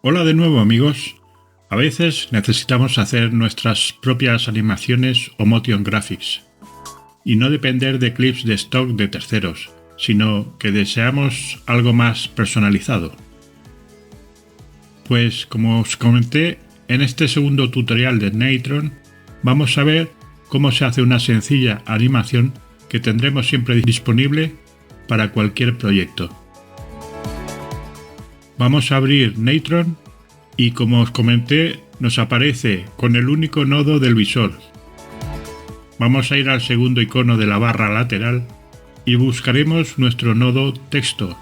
Hola de nuevo amigos. A veces necesitamos hacer nuestras propias animaciones o motion graphics y no depender de clips de stock de terceros, sino que deseamos algo más personalizado. Pues como os comenté, en este segundo tutorial de Neitron vamos a ver cómo se hace una sencilla animación que tendremos siempre disponible para cualquier proyecto. Vamos a abrir Neitron y como os comenté nos aparece con el único nodo del visor. Vamos a ir al segundo icono de la barra lateral y buscaremos nuestro nodo texto.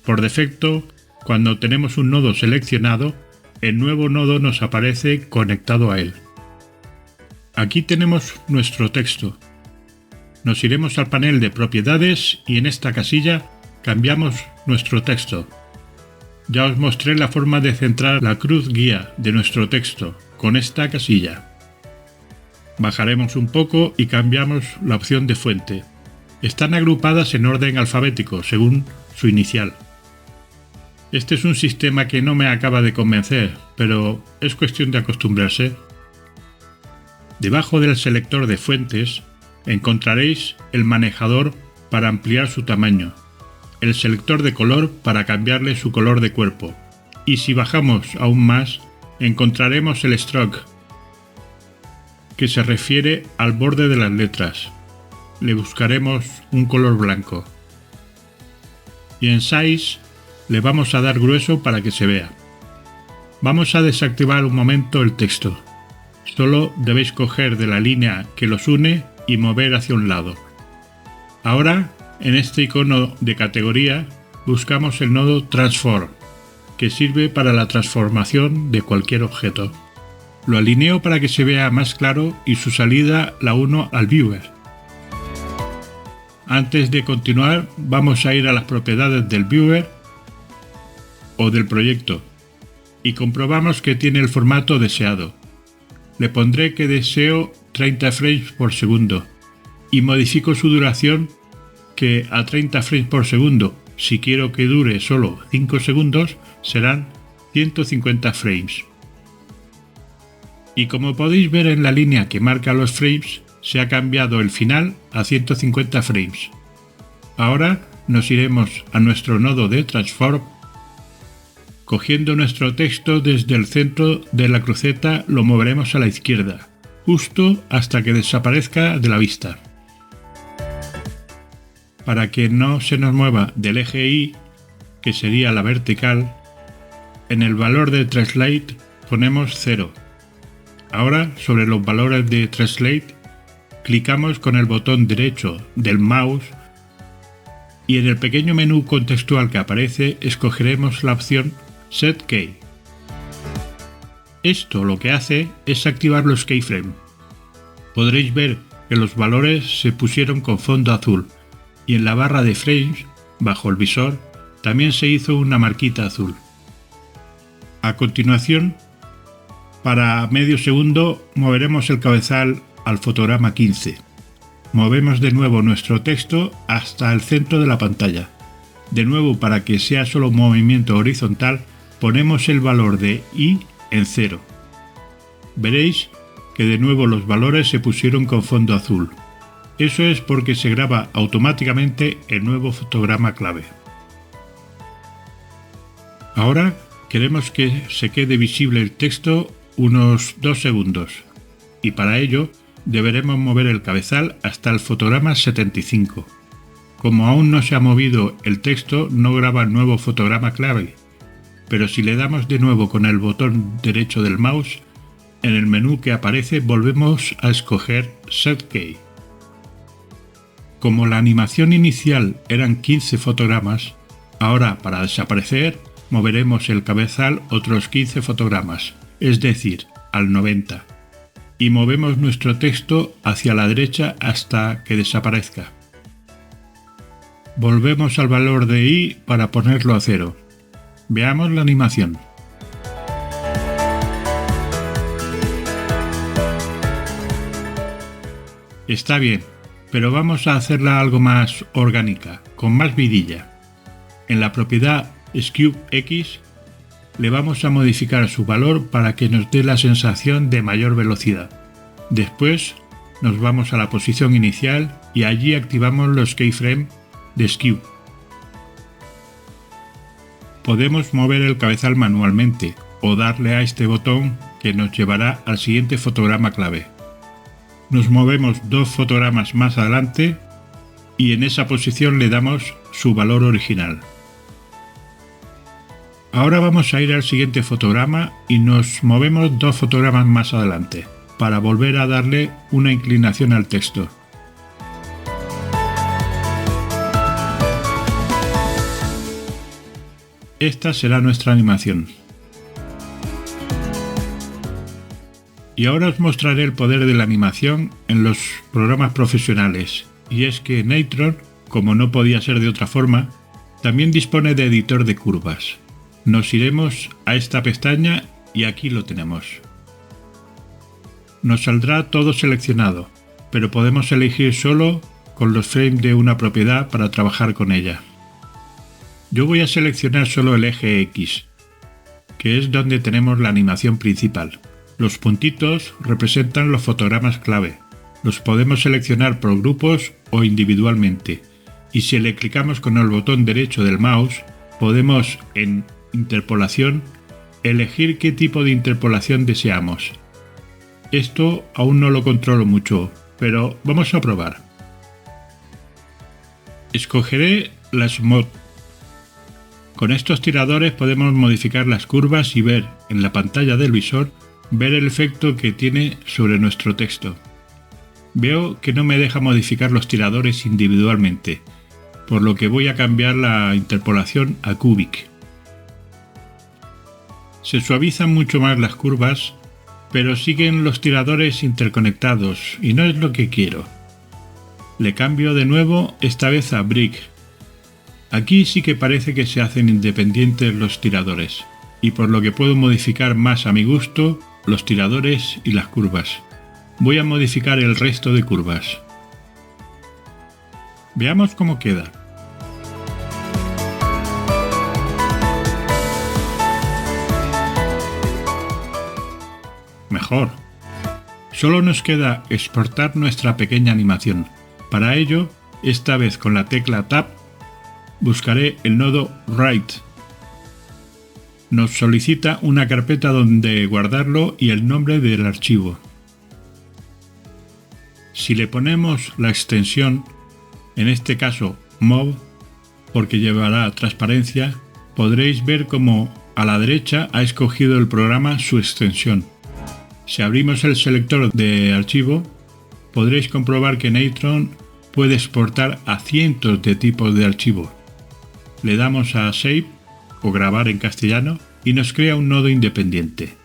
Por defecto, cuando tenemos un nodo seleccionado, el nuevo nodo nos aparece conectado a él. Aquí tenemos nuestro texto. Nos iremos al panel de propiedades y en esta casilla cambiamos nuestro texto. Ya os mostré la forma de centrar la cruz guía de nuestro texto con esta casilla. Bajaremos un poco y cambiamos la opción de fuente. Están agrupadas en orden alfabético según su inicial. Este es un sistema que no me acaba de convencer, pero es cuestión de acostumbrarse. Debajo del selector de fuentes encontraréis el manejador para ampliar su tamaño, el selector de color para cambiarle su color de cuerpo, y si bajamos aún más encontraremos el stroke, que se refiere al borde de las letras. Le buscaremos un color blanco. Y en Size le vamos a dar grueso para que se vea. Vamos a desactivar un momento el texto. Solo debéis coger de la línea que los une y mover hacia un lado. Ahora, en este icono de categoría, buscamos el nodo Transform, que sirve para la transformación de cualquier objeto. Lo alineo para que se vea más claro y su salida la uno al Viewer. Antes de continuar, vamos a ir a las propiedades del Viewer o del proyecto y comprobamos que tiene el formato deseado. Le pondré que deseo 30 frames por segundo y modifico su duración que a 30 frames por segundo. Si quiero que dure solo 5 segundos, serán 150 frames. Y como podéis ver en la línea que marca los frames, se ha cambiado el final a 150 frames. Ahora nos iremos a nuestro nodo de Transform. Cogiendo nuestro texto desde el centro de la cruceta lo moveremos a la izquierda, justo hasta que desaparezca de la vista. Para que no se nos mueva del eje Y, que sería la vertical, en el valor de Translate ponemos 0. Ahora, sobre los valores de Translate, clicamos con el botón derecho del mouse y en el pequeño menú contextual que aparece escogeremos la opción Set Key. Esto lo que hace es activar los keyframes. Podréis ver que los valores se pusieron con fondo azul y en la barra de frames, bajo el visor, también se hizo una marquita azul. A continuación, para medio segundo moveremos el cabezal al fotograma 15. Movemos de nuevo nuestro texto hasta el centro de la pantalla. De nuevo, para que sea solo movimiento horizontal, ponemos el valor de Y en 0. Veréis que de nuevo los valores se pusieron con fondo azul. Eso es porque se graba automáticamente el nuevo fotograma clave. Ahora queremos que se quede visible el texto unos 2 segundos y para ello deberemos mover el cabezal hasta el fotograma 75. Como aún no se ha movido el texto, no graba el nuevo fotograma clave, pero si le damos de nuevo con el botón derecho del mouse, en el menú que aparece volvemos a escoger Set Key. Como la animación inicial eran 15 fotogramas, ahora para desaparecer moveremos el cabezal otros 15 fotogramas, es decir, al 90, y movemos nuestro texto hacia la derecha hasta que desaparezca. Volvemos al valor de Y para ponerlo a 0. Veamos la animación. Está bien, pero vamos a hacerla algo más orgánica, con más vidilla. En la propiedad ScubeX le vamos a modificar su valor para que nos dé la sensación de mayor velocidad. Después nos vamos a la posición inicial y allí activamos los keyframes de Skew. Podemos mover el cabezal manualmente o darle a este botón que nos llevará al siguiente fotograma clave. Nos movemos 2 fotogramas más adelante y en esa posición le damos su valor original. Ahora vamos a ir al siguiente fotograma y nos movemos 2 fotogramas más adelante para volver a darle una inclinación al texto. Esta será nuestra animación. Y ahora os mostraré el poder de la animación en los programas profesionales, y es que Natron, como no podía ser de otra forma, también dispone de editor de curvas. Nos iremos a esta pestaña y aquí lo tenemos. Nos saldrá todo seleccionado, pero podemos elegir solo con los frames de una propiedad para trabajar con ella. Yo voy a seleccionar solo el eje X, que es donde tenemos la animación principal. Los puntitos representan los fotogramas clave. Los podemos seleccionar por grupos o individualmente, y si le clicamos con el botón derecho del mouse, podemos en Interpolación elegir qué tipo de interpolación deseamos. Esto aún no lo controlo mucho, pero vamos a probar. Escogeré la Smooth. Con estos tiradores podemos modificar las curvas y ver en la pantalla del visor el efecto que tiene sobre nuestro texto. Veo que no me deja modificar los tiradores individualmente, por lo que voy a cambiar la interpolación a Cubic. Se suavizan mucho más las curvas, pero siguen los tiradores interconectados y no es lo que quiero. Le cambio de nuevo, esta vez a Brick. Aquí sí que parece que se hacen independientes los tiradores, y por lo que puedo modificar más a mi gusto los tiradores y las curvas. Voy a modificar el resto de curvas. Veamos cómo queda. Mejor. Solo nos queda exportar nuestra pequeña animación. Para ello, esta vez con la tecla Tab, buscaré el nodo Write. Nos solicita una carpeta donde guardarlo y el nombre del archivo. Si le ponemos la extensión, en este caso MOV, porque llevará transparencia, podréis ver cómo a la derecha ha escogido el programa su extensión. Si abrimos el selector de archivo, podréis comprobar que Natron puede exportar a cientos de tipos de archivo. Le damos a Save o Grabar en castellano y nos crea un nodo independiente.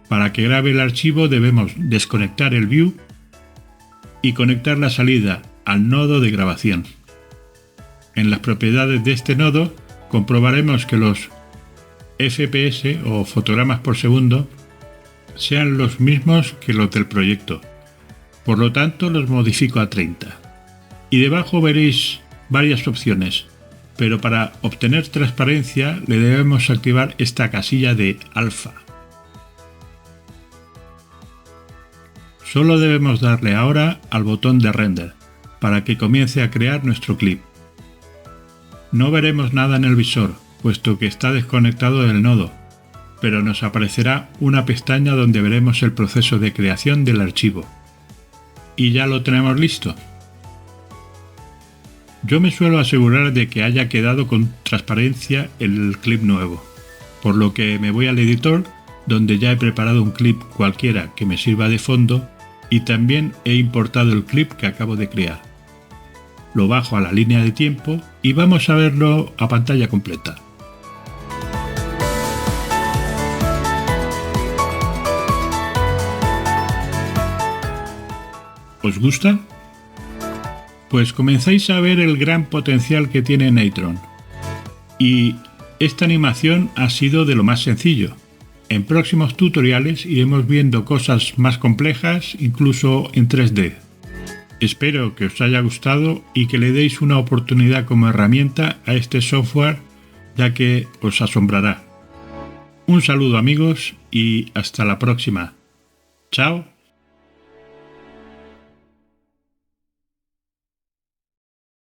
Para que grabe el archivo debemos desconectar el View y conectar la salida al nodo de grabación. En las propiedades de este nodo comprobaremos que los FPS o fotogramas por segundo sean los mismos que los del proyecto. Por lo tanto los modifico a 30. Y debajo veréis varias opciones, pero para obtener transparencia le debemos activar esta casilla de alfa. Solo debemos darle ahora al botón de render para que comience a crear nuestro clip. No veremos nada en el visor, puesto que está desconectado del nodo, pero nos aparecerá una pestaña donde veremos el proceso de creación del archivo. Y ya lo tenemos listo. Yo me suelo asegurar de que haya quedado con transparencia el clip nuevo, por lo que me voy al editor, donde ya he preparado un clip cualquiera que me sirva de fondo y también he importado el clip que acabo de crear. Lo bajo a la línea de tiempo y vamos a verlo a pantalla completa. ¿Os gusta? Pues comenzáis a ver el gran potencial que tiene Natron. Y esta animación ha sido de lo más sencillo. En próximos tutoriales iremos viendo cosas más complejas, incluso en 3D. Espero que os haya gustado y que le deis una oportunidad como herramienta a este software, ya que os asombrará. Un saludo amigos y hasta la próxima. Chao.